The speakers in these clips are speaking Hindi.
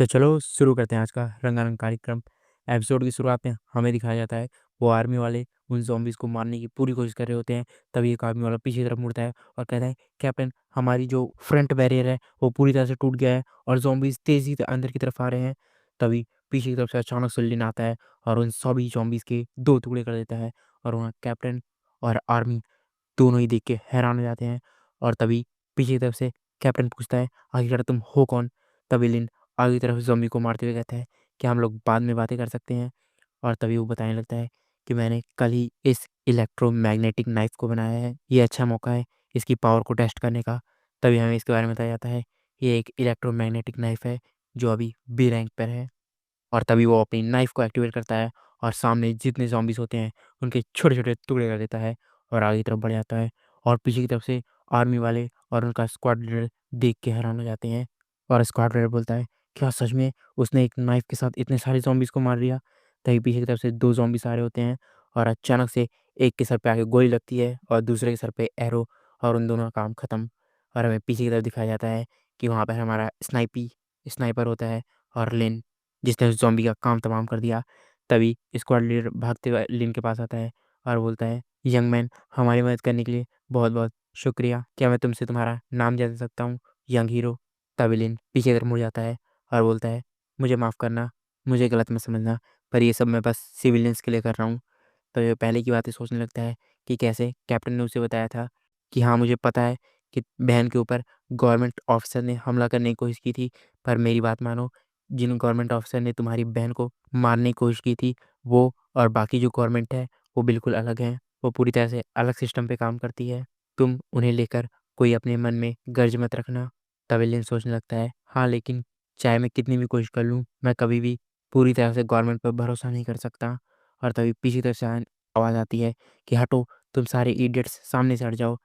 तो चलो शुरू करते हैं आज का रंगारंग कार्यक्रम। एपिसोड की शुरुआत में हमें दिखाया जाता है वो आर्मी वाले उन ज़ॉम्बीज़ को मारने की पूरी कोशिश कर रहे होते हैं। तभी एक आर्मी वाला पीछे की तरफ मुड़ता है और कहता है, कैप्टन हमारी जो फ्रंट बैरियर है वो पूरी तरह से टूट गया है और ज़ॉम्बीज़ तेज़ी से अंदर की तरफ आ रहे हैं। तभी पीछे की तरफ से अचानक से लिन आता है और उन सभी ज़ॉम्बीज़ के 2 टुकड़े कर देता है और वहाँ कैप्टन और आर्मी दोनों ही देख के हैरान हो जाते हैं। और तभी पीछे की तरफ से कैप्टन पूछता है, आखिरकार तुम हो कौन? तभी लिन आगे की तरफ ज़ॉम्बी को मारते हुए कहता है, क्या हम लोग बाद में बातें कर सकते हैं? और तभी वो बताने लगता है कि मैंने कल ही इस इलेक्ट्रोमैग्नेटिक नाइफ़ को बनाया है। ये अच्छा मौका है इसकी पावर को टेस्ट करने का। तभी हमें इसके बारे में बताया जाता है, ये एक इलेक्ट्रोमैग्नेटिक नाइफ़ है जो अभी बी रैंक पर है। और तभी वो अपनी नाइफ़ को एक्टिवेट करता है और सामने जितने ज़ॉम्बीज़ होते हैं, उनके छोटे-छोटे टुकड़े कर देता है और आगे की तरफ बढ़ जाता है। और पीछे की तरफ से आर्मी वाले और उनका स्क्वाड लीडर देख के हैरान हो जाते हैं। और स्क्वाड लीडर बोलता है, क्या सच में उसने एक नाइफ़ के साथ इतने सारे ज़ॉम्बीज़ को मार दिया? तभी पीछे की तरफ से 2 ज़ॉम्बीज़ आ रहे होते हैं और अचानक से एक के सर पे आके गोली लगती है और दूसरे के सर पे एरो, और उन दोनों का काम खत्म। और हमें पीछे की तरफ दिखाया जाता है कि वहाँ पे हमारा स्नाइपर होता है और लिन, जिसने उस ज़ॉम्बी का काम तमाम कर दिया। तभी स्क्वाड लीडर भागते हुए लिन के पास आता है और बोलता है, यंग मैन हमारी मदद करने के लिए बहुत-बहुत शुक्रिया। क्या मैं तुमसे तुम्हारा नाम जान सकता हूँ? Young hero. तभी लिन पीछे की तरफ मुड़ जाता है और बोलता है, मुझे माफ़ करना, मुझे गलत मत समझना, पर ये सब मैं बस सिविलियंस के लिए कर रहा हूँ। तो ये पहले की बातें सोचने लगता है कि कैसे कैप्टन ने उसे बताया था कि हाँ, मुझे पता है कि बहन के ऊपर गवर्नमेंट ऑफ़िसर ने हमला करने की कोशिश की थी, पर मेरी बात मानो, जिन गवर्नमेंट ऑफ़िसर ने तुम्हारी बहन को मारने की कोशिश की थी, वो और बाकी जो गवर्नमेंट है, वो बिल्कुल अलग हैं। वो पूरी तरह से अलग सिस्टम पे काम करती है। तुम उन्हें लेकर कोई अपने मन में गर्ज मत रखना। तवेलिन सोचने लगता है, हाँ, लेकिन चाहे मैं कितनी भी कोशिश कर लूँ, मैं कभी भी पूरी तरह से गवर्नमेंट पर भरोसा नहीं कर सकता। और तभी पीछे की तरफ से आवाज़ आती है कि हटो, तुम सारे इडियट्स सामने से हट जाओ।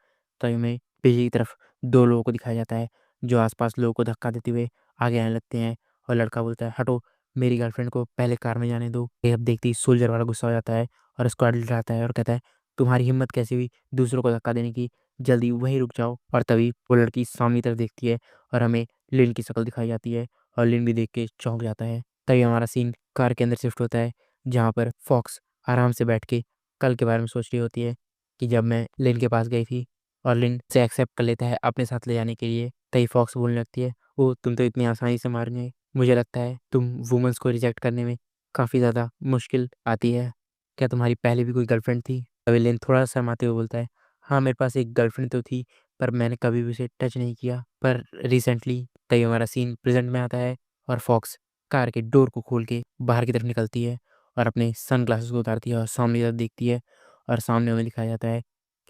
तभी हमें पीछे की तरफ 2 लोगों को दिखाया जाता है, जो आस-पास लोगों को धक्का देते हुए आगे आने लगते हैं। और लड़का बोलता है, हटो, मेरी गर्लफ्रेंड को पहले कार में जाने दो। ये अब देखते ही सोल्जर वाला गुस्सा हो जाता है और स्क्वाड लीडर आता है और कहता है, तुम्हारी हिम्मत कैसे हुई दूसरों को धक्का देने की? जल्दी वहीं रुक जाओ। और तभी वो लड़की सामने की तरफ देखती है और हमें लिन की शक्ल दिखाई जाती है और लिन भी देख के चौंक जाता है। तभी हमारा सीन कार के अंदर शिफ्ट होता है, जहाँ पर फॉक्स आराम से बैठ के कल के बारे में सोच रही होती है कि जब मैं लिन के पास गई थी, और लिन से एक्सेप्ट कर लेता है अपने साथ ले जाने के लिए। तभी फॉक्स बोलने लगती है, ओह! तुम तो इतनी आसानी से मान गए। मुझे लगता है तुम वुमेन्स को रिजेक्ट करने में काफ़ी ज़्यादा मुश्किल आती है। क्या तुम्हारी पहले भी कोई गर्लफ्रेंड थी? तभी लिन थोड़ा शर्माते हुए बोलता है, हाँ, मेरे पास एक गर्लफ्रेंड तो थी, पर मैंने कभी भी उसे टच नहीं किया। पर रिसेंटली। तभी हमारा सीन प्रेज़ेंट में आता है और फॉक्स कार के डोर को खोल के बाहर की तरफ निकलती है और अपने सनग्लासेस को उतारती है और सामने की तरफ देखती है। और सामने हमें दिखाया जाता है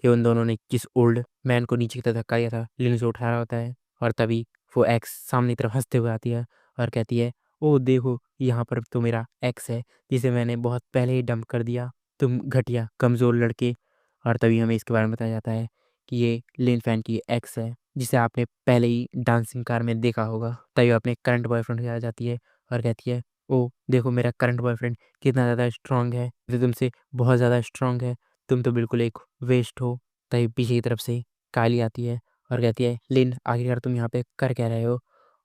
कि उन दोनों ने जिस ओल्ड मैन को नीचे की तरफ धक्का दिया था, लिन उसे उठा रहा होता है। और तभी वो एक्स सामने की तरफ हँसते हुए आती है और कहती है, ओह! देखो, यहाँ पर तो मेरा एक्स है, जिसे मैंने बहुत पहले ही डंप कर दिया। तुम घटिया, कमज़ोर लड़के। और तभी हमें इसके बारे में बताया जाता है कि ये लिन फैन की एक्स है, जिसे आपने पहले ही डांसिंग कार में देखा होगा। तभी वो अपने करंट बॉयफ्रेंड के पास जाती है और कहती है, ओह! देखो, मेरा करंट बॉयफ्रेंड कितना ज़्यादा स्ट्रॉन्ग है, जो तुमसे बहुत ज़्यादा स्ट्रॉन्ग है। तुम तो बिल्कुल एक वेस्ट हो। तभी पीछे की तरफ से कायली आती है और कहती है, लिन आखिरकार तुम यहाँ पे कर क्या रहे हो?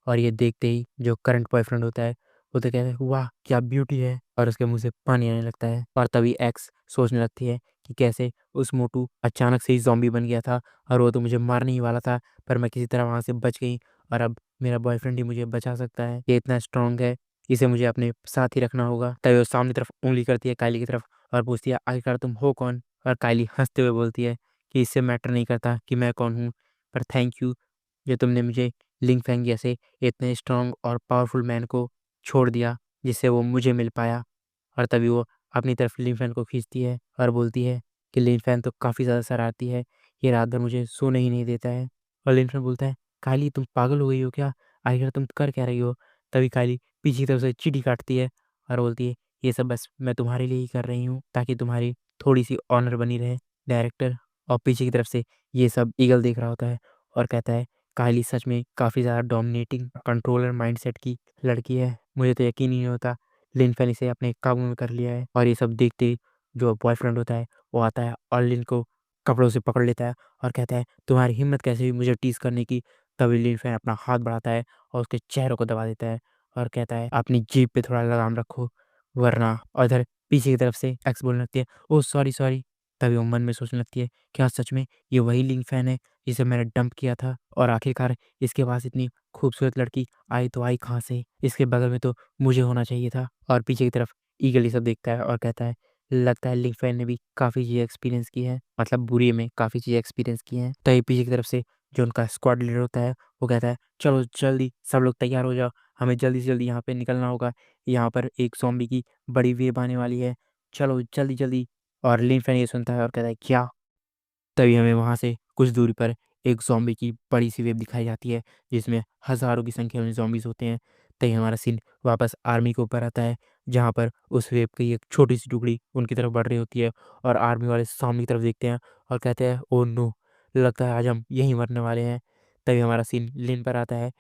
और ये देखते ही जो करंट बॉयफ्रेंड होता है, वो तो कहता है, वाह! क्या ब्यूटी है, और उसके मुँह से पानी आने लगता है। और तभी एक्स सोचने लगती है कि कैसे उस मोटू अचानक से ही ज़ॉम्बी बन गया था और वो तो मुझे मारने ही वाला था, पर मैं किसी तरह वहाँ से बच गई और अब मेरा बॉयफ्रेंड ही मुझे बचा सकता है। ये इतना स्ट्रॉन्ग है, इसे मुझे अपने साथ ही रखना होगा। तभी वो सामने तरफ उँगली करती है कायली की तरफ और पूछती है, आखिरकार तुम हो कौन? और कायली हँसते हुए बोलती है कि इससे मैटर नहीं करता कि मैं कौन हूँ, पर थैंक यू, जो तुमने मुझे लिंग फैंग जैसे इतने स्ट्रॉन्ग और पावरफुल मैन को छोड़ दिया, जिससे वो मुझे मिल पाया। और तभी वो अपनी तरफ लिन फैन को खींचती है और बोलती है कि लिन फैन तो काफ़ी ज़्यादा शरारती है, ये रात भर मुझे सोने ही नहीं देता है। और लिन फैन बोलता है, कायली तुम पागल हो गई हो क्या? आखिर तुम कर क्या रही हो? तभी कायली पीछे की तरफ से चींटी काटती है और बोलती है, ये सब बस मैं तुम्हारे लिए ही कर रही हूँ, ताकि तुम्हारी थोड़ी-सी ऑनर बनी रहे, डायरेक्टर। और पीछे की तरफ से ये सब ईगल देख रहा होता है और कहता है, कायली सच में काफ़ी ज़्यादा डोमिनेटिंग कंट्रोलर माइंडसेट की लड़की है। मुझे तो यकीन ही नहीं होता लिन फैन इसे अपने काबू में कर लिया है। और ये सब देखते ही जो बॉयफ्रेंड होता है वो आता है और लिन को कपड़ों से पकड़ लेता है और कहता है, तुम्हारी हिम्मत कैसे हुई मुझे टीज़ करने की? तभी लिन फैन अपना हाथ बढ़ाता है और उसके चेहरे को दबा देता है और कहता है अपनी जीभ पे थोड़ा लगाम रखो वरना। और इधर पीछे की तरफ से एक्स बोलने लगती है, ओह सॉरी सॉरी। तभी वो मन में सोचने लगती है, क्या सच में ये वही लिंग फैन है जिसे मैंने डंप किया था, और आखिरकार इसके पास इतनी खूबसूरत लड़की आई तो आई कहाँ से, इसके बगल में तो मुझे होना चाहिए था। और पीछे की तरफ ईगल ये सब देखता है और कहता है, लगता है लिंग फैन ने भी काफ़ी चीज़ें एक्सपीरियंस की है, मतलब बुरी में काफ़ी चीज़ें एक्सपीरियंस की हैं। तभी पीछे की तरफ से जो उनका स्क्वाड लीडर होता है वो कहता है, चलो जल्दी सब लोग तैयार हो जाओ, हमें जल्दी से जल्दी यहाँ पे निकलना होगा, यहाँ पर एक ज़ॉम्बी की बड़ी वेव आने वाली है, चलो जल्दी जल्दी। और लिन फैन ये सुनता है और कहता है, क्या? तभी हमें वहाँ से कुछ दूरी पर एक ज़ॉम्बी की बड़ी सी वेव दिखाई जाती है, जिसमें हज़ारों की संख्या में ज़ॉम्बीज़ होते हैं। तभी हमारा सीन वापस आर्मी के ऊपर आता है, जहाँ पर उस वेव की एक छोटी-सी टुकड़ी उनकी तरफ बढ़ रही होती है, और आर्मी वाले सामने की तरफ देखते हैं और कहते हैं, ओह नो! लगता है आज हम यहीं मरने वाले हैं। तभी हमारा सीन लिन पर आता है,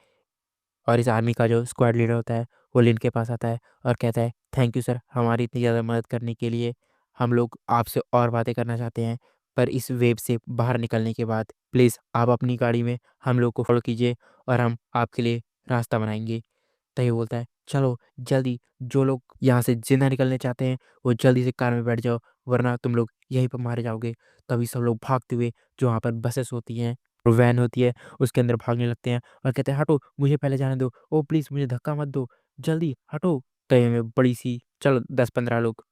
और इस आर्मी का जो स्क्वाड लीडर होता है, वो लिन के पास आता है और कहता है, थैंक यू सर हमारी इतनी ज़्यादा मदद करने के लिए। हम लोग आपसे और बातें करना चाहते हैं, पर इस वेव से बाहर निकलने के बाद प्लीज़ आप अपनी गाड़ी में हम लोग को फ़ॉलो कीजिए और हम आपके लिए रास्ता बनाएँगे। तभी वो बोलता है, चलो जल्दी, जो लोग यहाँ से ज़िंदा निकलने चाहते हैं वो जल्दी से कार में बैठ जाओ, वरना तुम लोग यहीं पर मारे जाओगे। तभी सब लोग भागते हुए जो वहाँ पर बसेस होती हैं, वैन होती है, उसके अंदर भागने लगते हैं और कहते हैं, हटो मुझे पहले जाने दो, ओह प्लीज़ मुझे धक्का मत दो, जल्दी हटो। तभी हमें बड़ी सी, चलो 10-15 लोग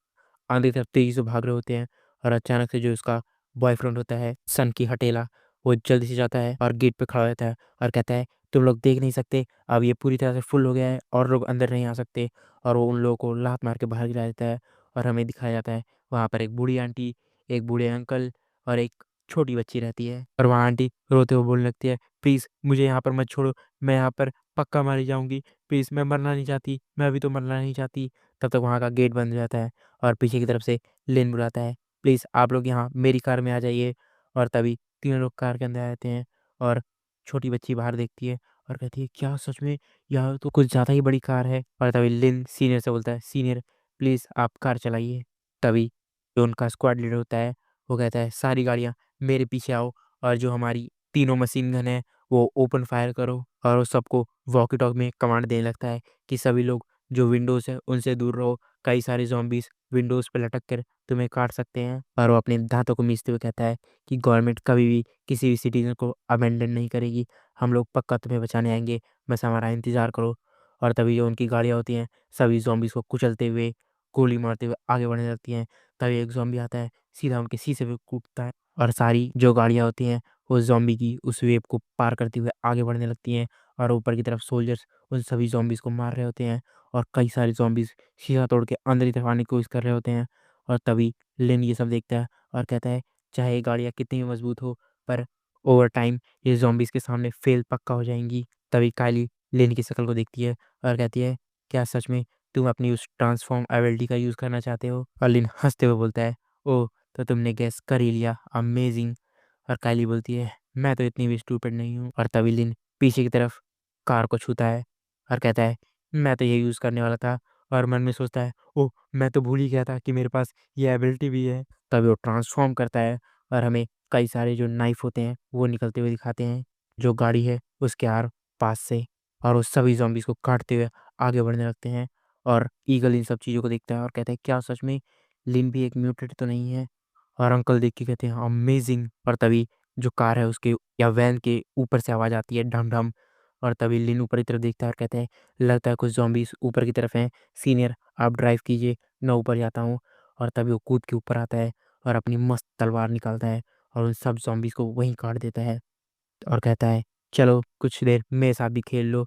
आंधी की तरफ तेज़ी से भाग रहे होते हैं, और अचानक से जो उसका बॉयफ्रेंड होता है, सन की हटेला, वो जल्दी से जाता है और गेट पे खड़ा रहता है और कहता है, तुम लोग देख नहीं सकते, अब ये पूरी तरह से फुल हो गया है और लोग अंदर नहीं आ सकते। और वो उन लोगों को लात मार के बाहर गिरा देता है, और हमें दिखाया जाता है वहाँ पर एक बूढ़ी आंटी, एक बूढ़े अंकल और एक छोटी बच्ची रहती है। और वहाँ आंटी रोते हुए बोलने लगती है, प्लीज़ मुझे यहाँ पर मत छोड़ो, मैं यहाँ पर पक्का मारी जाऊँगी, प्लीज़ मैं मरना नहीं चाहती, मैं अभी तो मरना नहीं चाहती। तब तक वहाँ का गेट बंद हो जाता है और पीछे की तरफ से लिन बुलाता है, प्लीज़ आप लोग यहाँ मेरी कार में आ जाइए। और तभी तीनों लोग कार के अंदर आ जाते हैं, और छोटी बच्ची बाहर देखती है और कहती है, क्या सच में यह तो कुछ ज़्यादा ही बड़ी कार है। और तभी लिन सीनियर से बोलता है, सीनियर प्लीज़ आप कार चलाइए। तभी जो उनका स्क्वाड लीडर होता है वो कहता है, सारी गाड़ियाँ मेरे पीछे आओ, और जो हमारी तीनों मशीन गन है वो ओपन फायर करो। और वो सबको वॉकी टॉक में कमांड देने लगता है कि सभी लोग जो विंडोज़ है उनसे दूर रहो, कई सारे ज़ॉम्बीज़ विंडोज़ पे लटक कर तुम्हें काट सकते हैं। और वो अपने दाँतों को मीचते हुए कहता है कि गवर्नमेंट कभी भी किसी भी सिटीज़न को अबैंडन नहीं करेगी, हम लोग पक्का तुम्हें बचाने आएँगे, बस हमारा इंतज़ार करो। और तभी जो उनकी गाड़ियाँ होती हैं, सभी ज़ॉम्बीज़ को कुचलते हुए, गोली मारते हुए आगे बढ़ने लगती हैं। तभी एक ज़ॉम्बी आता है, सीधा उनके शीशे पे कूदता है, और सारी जो गाड़ियाँ होती हैं, वो ज़ॉम्बी की उस वेव को पार करते हुए आगे बढ़ने लगती हैं। और ऊपर की तरफ सोल्जर्स उन सभी ज़ॉम्बीज़ को मार रहे होते हैं, और कई सारे ज़ॉम्बीज़ शीशा तोड़ के अंदर की तरफ आने की कोशिश कर रहे होते हैं। और तभी लिन ये सब देखता है और कहता है, चाहे ये गाड़ियाँ कितनी भी मजबूत हो, पर ओवर टाइम ये ज़ॉम्बीज़ के सामने फेल पक्का हो जाएँगी। तभी कायली लिन की शक्ल को देखती है और कहती है, क्या सच में तुम अपनी उस ट्रांसफ़ॉर्म एबिलिटी का यूज़ करना चाहते हो? और लिन हँसते हुए बोलता है, ओह! तो तुमने गेस कर ही लिया, अमेज़िंग। और कायली बोलती है, मैं तो इतनी भी स्टूपिड नहीं हूँ। और तभी लिन पीछे की तरफ कार को छूता है और कहता है, मैं तो ये यूज़ करने वाला था। और मन में सोचता है, ओह! मैं तो भूल ही गया था कि मेरे पास ये एबिलिटी भी है। तभी वो ट्रांसफ़ॉर्म करता है, और हमें कई सारे जो नाइफ़ होते हैं, वो निकलते हुए दिखाते हैं, जो गाड़ी है उसके आर-पास से, और वो सभी ज़ॉम्बीज़ को काटते हुए आगे बढ़ने लगते हैं। और ईगल इन सब चीज़ों को देखता है और कहता है, क्या सच में लिन भी एक म्यूटेंट तो नहीं है? और अंकल देख के कहते हैं, अमेज़िंग। और तभी जो कार है उसके या वैन के ऊपर से आवाज़ आती है, ढम-ढम। और तभी लिन ऊपर की तरफ देखता है और कहता है, लगता है कुछ ज़ॉम्बीज़ ऊपर की तरफ हैं, सीनियर आप ड्राइव कीजिए, मैं ऊपर जाता हूँ। और तभी वो कूद के ऊपर आता है और अपनी मस्त तलवार निकालता है और उन सब ज़ॉम्बीज़ को वहीं काट देता है, और कहता है, चलो कुछ देर मेरे साथ भी खेल लो।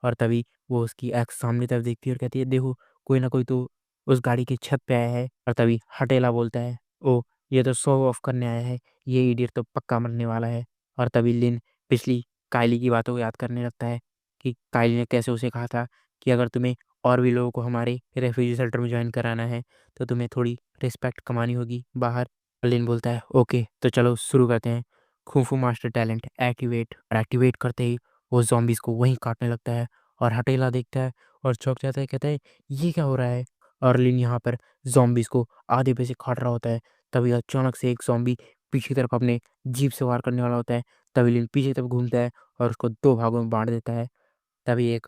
और तभी वो उसकी एक्स सामने तरफ देखती है और कहती है, देखो कोई ना कोई तो उस गाड़ी की छत पे आया है। और तभी हटेला बोलता है, ओह! ये तो शो ऑफ करने आया है, ये इडियट तो पक्का मरने वाला है। और तभी लिन पिछली कायली की बातों को याद करने लगता है कि कायली ने कैसे उसे कहा था कि अगर तुम्हें और भी लोगों को हमारे रेफ्यूजी शेल्टर में जॉइन कराना है, तो तुम्हें थोड़ी रिस्पेक्ट कमानी होगी बाहर। लिन बोलता है, ओके तो चलो शुरू करते हैं। Kung fu master talent activate. और एक्टिवेट करते ही वो ज़ॉम्बीज़ को वहीं काटने लगता है, और हटेला देखता है और चौंक जाता है, कहता है, ये क्या हो रहा है? और लिन यहाँ पर ज़ॉम्बीज़ को आधे पे से काट रहा होता है। तभी अचानक से एक ज़ॉम्बी पीछे की तरफ अपने जीभ से वार करने वाला होता है। तभी लिन पीछे की तरफ घूमता है और उसको 2 भागों में बाँट देता है। तभी एक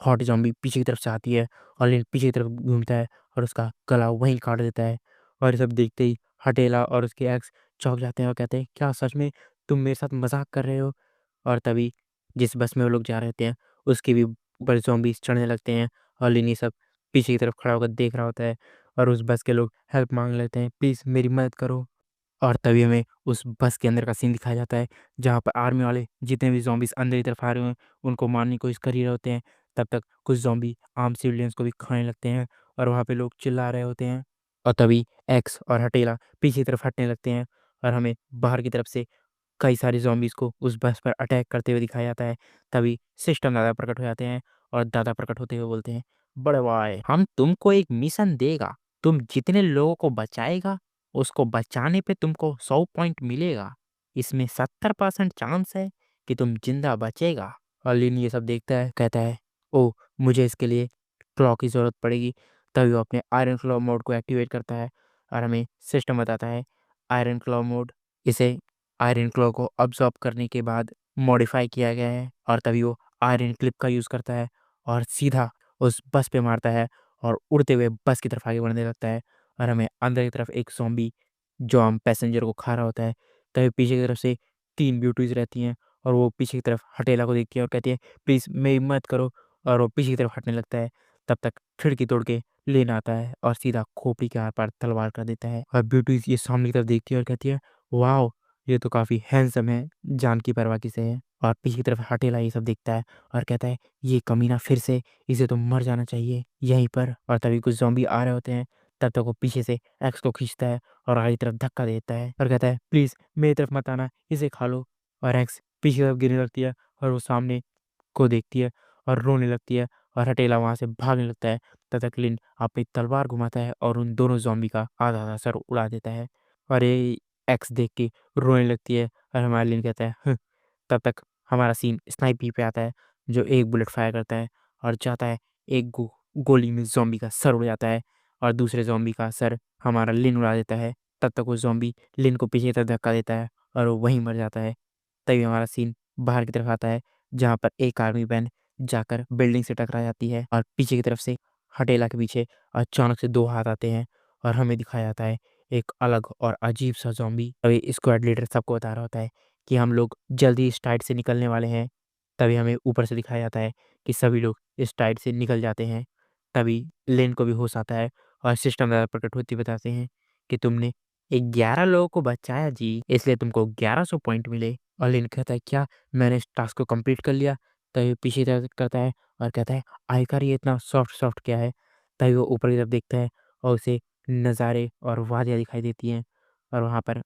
हॉट ज़ॉम्बी पीछे की तरफ से आती है और लिन पीछे की तरफ घूमता है और उसका गला वहीं काट देता है। और ये सब देखते ही हटेला और उसके एक्स चौंक जाते हैं और कहते हैं, "क्या सच में तुम मेरे साथ मज़ाक कर रहे हो?" और तभी जिस बस में वो लोग जा रहे होते हैं, उसके भी ऊपर ज़ॉम्बीज़ चढ़ने लगते हैं और लिन ये सब पीछे की तरफ खड़ा होकर देख रहा होता है और उस बस के लोग हेल्प माँग लेते हैं, "प्लीज़ मेरी मदद करो।" और तभी हमें उस बस के अंदर का सीन दिखाया जाता है, जहाँ पर आर्मी वाले जितने भी ज़ॉम्बीज़ अंदर की तरफ आ रहे हैं, उनको मारने की कोशिश कर ही रहे होते हैं। तब तक कुछ ज़ॉम्बी आम सिविलियंस को भी खाने लगते हैं और वहाँ पे लोग चिल्ला रहे होते हैं। और तभी एक्स और हटेला पीछे की तरफ हटने लगते हैं और हमें बाहर की तरफ से कई सारे ज़ॉम्बीज़ को उस बस पर अटैक करते हुए दिखाया जाता है। तभी सिस्टम दादा प्रकट हो जाते हैं और दादा प्रकट होते हुए बोलते हैं, "बड़े भाई, हम तुमको एक मिशन देगा। तुम जितने लोगों को बचाएगा, उसको बचाने पे तुमको 100 पॉइंट मिलेगा। इसमें 70% चांस है कि तुम ज़िंदा बचेगा।" और लिन ये सब देखता है, कहता है, "ओह! मुझे इसके लिए क्लॉ की ज़रूरत पड़ेगी।" तभी वो अपने आयरन क्लॉ मोड को एक्टिवेट करता है और हमें सिस्टम बताता है, आयरन क्लॉ मोड, इसे आयरन क्लॉ को अब्ज़ॉर्ब करने के बाद मॉडिफ़ाई किया गया है। और तभी वो आयरन क्लिप का यूज़ करता है और सीधा उस बस पे मारता है और उड़ते हुए बस की तरफ आगे बढ़ने लगता है। और हमें अंदर की तरफ एक ज़ॉम्बी जो हम पैसेंजर को खा रहा होता है, तभी पीछे की तरफ से 3 ब्यूटीज़ रहती हैं और वो पीछे की तरफ हटेला को देखती है और कहती है, "प्लीज़ मेरी मदद करो।" और वो पीछे की तरफ हटने लगता है। तब तक खिड़की तोड़ के लेन आता है और सीधा खोपड़ी के आर-पार तलवार कर देता है। और ब्यूटीज़ ये सामने की तरफ देखती है और कहती है, "वॉव! ये तो काफ़ी हैंडसम है, जान की परवाह किसे है।" और पीछे की तरफ हटेला ये सब देखता है और कहता है, "ये कमीना फिर से, इसे तो मर जाना चाहिए यहीं पर।" और तभी कुछ ज़ॉम्बी आ रहे होते हैं, तब तक वो पीछे से एक्स को खींचता है और आगे की तरफ धक्का देता है और कहता है, "प्लीज़ मेरी तरफ मत आना, इसे खा लो।" और एक्स पीछे की तरफ गिरने लगती है और वो सामने को देखती है और रोने लगती है और हटेला वहाँ से भागने लगता है। तब तक लिन अपनी तलवार घुमाता है और उन दोनों ज़ॉम्बी का आधा-आधा सर उड़ा देता है। और ये एक्स देख के रोने लगती है और हमारा लिन कहता है, "हँ।" तब तक हमारा सीन स्नाइपी पे आता है, जो एक बुलेट फायर करता है और जाता है, एक गोली में ज़ॉम्बी का सर उड़ जाता है और दूसरे ज़ॉम्बी का सर हमारा लिन उड़ा देता है। तब तक वो ज़ॉम्बी लिन को पीछे की तरफ धक्का देता है और वो वहीं मर जाता है। तभी हमारा सीन बाहर की तरफ आता है, जहाँ पर एक आर्मी वैन जाकर बिल्डिंग से टकरा जाती है और पीछे की तरफ से हटेला के पीछे अचानक से 2 हाथ आते हैं और हमें दिखाया जाता है एक अलग और अजीब सा ज़ॉम्बी। तभी स्क्वाड लीडर सबको बता रहा होता है कि हम लोग जल्द ही इस टाइड से निकलने वाले हैं। तभी हमें ऊपर से दिखाया जाता है कि सभी लोग इस टाइड से निकल जाते हैं। तभी लेन को भी होश आता है और सिस्टम द्वारा प्रकट होते बताते हैं कि तुमने 11 लोगों को बचाया जी, इसलिए तुमको 1100 पॉइंट मिले। और लिन कहता है, "क्या मैंने इस टास्क को कंप्लीट कर लिया?" तभी पीछे की तरफ करता है और कहता है, "आखिरकार ये इतना सॉफ्ट सॉफ्ट क्या है?" तभी वो ऊपर की तरफ देखता है और उसे नज़ारे और वादियाँ दिखाई देती हैं और वहाँ पर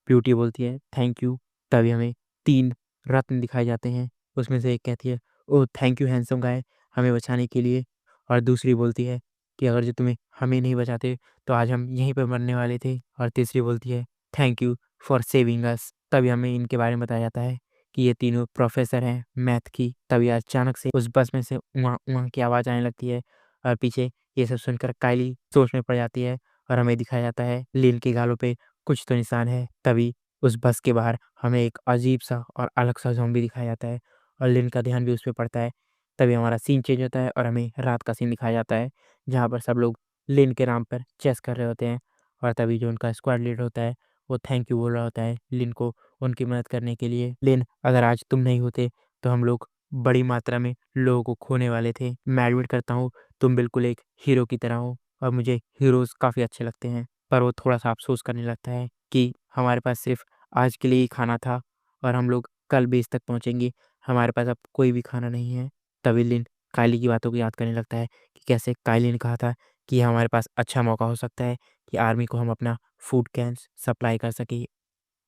ब्यूटी बोलती है, "थैंक यू।" तभी हमें 3 रत्न दिखाए जाते हैं। उसमें से एक कहती है, "ओह! थैंक यू हैंडसम गाय, हमें बचाने के लिए।" और दूसरी बोलती है कि, "अगर जो तुम्हें हमें नहीं बचाते तो आज हम यहीं पे मरने वाले थे।" और तीसरी बोलती है, "थैंक यू फॉर सेविंग अस।" तभी हमें इनके बारे में बताया जाता है कि ये तीनों प्रोफ़ेसर हैं मैथ की। तभी अचानक से उस बस में से उहाँ उहाँ की आवाज़ आने लगती है और पीछे ये सब सुनकर कायली सोच में पड़ जाती है और हमें दिखाया जाता है लिन के गालों पे कुछ तो निशान है। तभी उस बस के बाहर हमें एक अजीब-सा और अलग-सा ज़ॉम्बी दिखाया जाता है और लिन का ध्यान भी उस पे पड़ता है। तभी हमारा सीन चेंज होता है और हमें रात का सीन दिखाया जाता है, जहाँ पर सब लोग लिन के नाम पर चेस कर रहे होते हैं। और तभी जो उनका स्क्वाड लीडर होता है, वो थैंक यू बोल रहा होता है लिन को उनकी मदद करने के लिए। "लिन, अगर आज तुम नहीं होते, तो हम लोग बड़ी मात्रा में लोगों को खोने वाले थे। मैं एडमिट करता हूँ, तुम बिल्कुल एक हीरो की तरह हो और मुझे हीरोज़ काफ़ी अच्छे लगते हैं।" पर वो थोड़ा-सा अफ़सोस करने लगता है कि हमारे पास सिर्फ़ आज के लिए ही खाना था और हम लोग कल बेस तक पहुँचेंगे, हमारे पास अब कोई भी खाना नहीं है। तभी लिन कायली की बातों को याद करने लगता है कि कैसे कायली ने कहा था कि हमारे पास अच्छा मौका हो सकता है कि आर्मी को हम अपना फूड कैन्स सप्लाई कर सकें।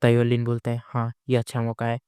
तभी वो लिन बोलता है, "हाँ, ये अच्छा मौका है।"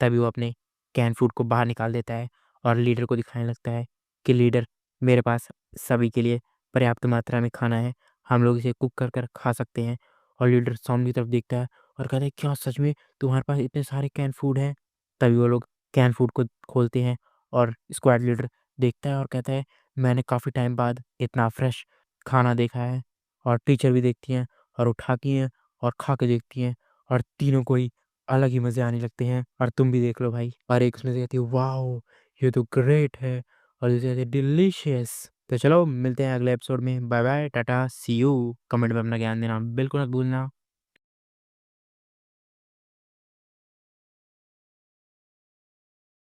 तभी वो अपने कैन फूड को बाहर निकाल देता है और लीडर को दिखाने लगता है कि लीडर, मेरे पास सभी के लिए पर्याप्त मात्रा में खाना है, हम लोग इसे कुक कर कर खा सकते हैं। और लीडर सामने की तरफ देखता है और कहता है, "क्या सच में तुम्हारे पास इतने सारे कैन फूड हैं?" तभी वो लोग कैन फूड को खोलते हैं और स्क्वाड लीडर देखता है और कहता है, "मैंने काफ़ी टाइम बाद इतना फ्रेश खाना देखा है।" और टीचर भी देखती हैं और उठाती हैं और खा के देखती हैं और तीनों को ही अलग ही मज़े आने लगते हैं। और तुम भी देख लो भाई। और एक उसमें से कहती है, "वॉव! ये तो ग्रेट है।" और दूसरी आती है डिलीशियस। तो चलो मिलते हैं अगले एपिसोड में। Bye bye, tata, see you. Comment में अपना ज्ञान देना बिल्कुल मत भूलना।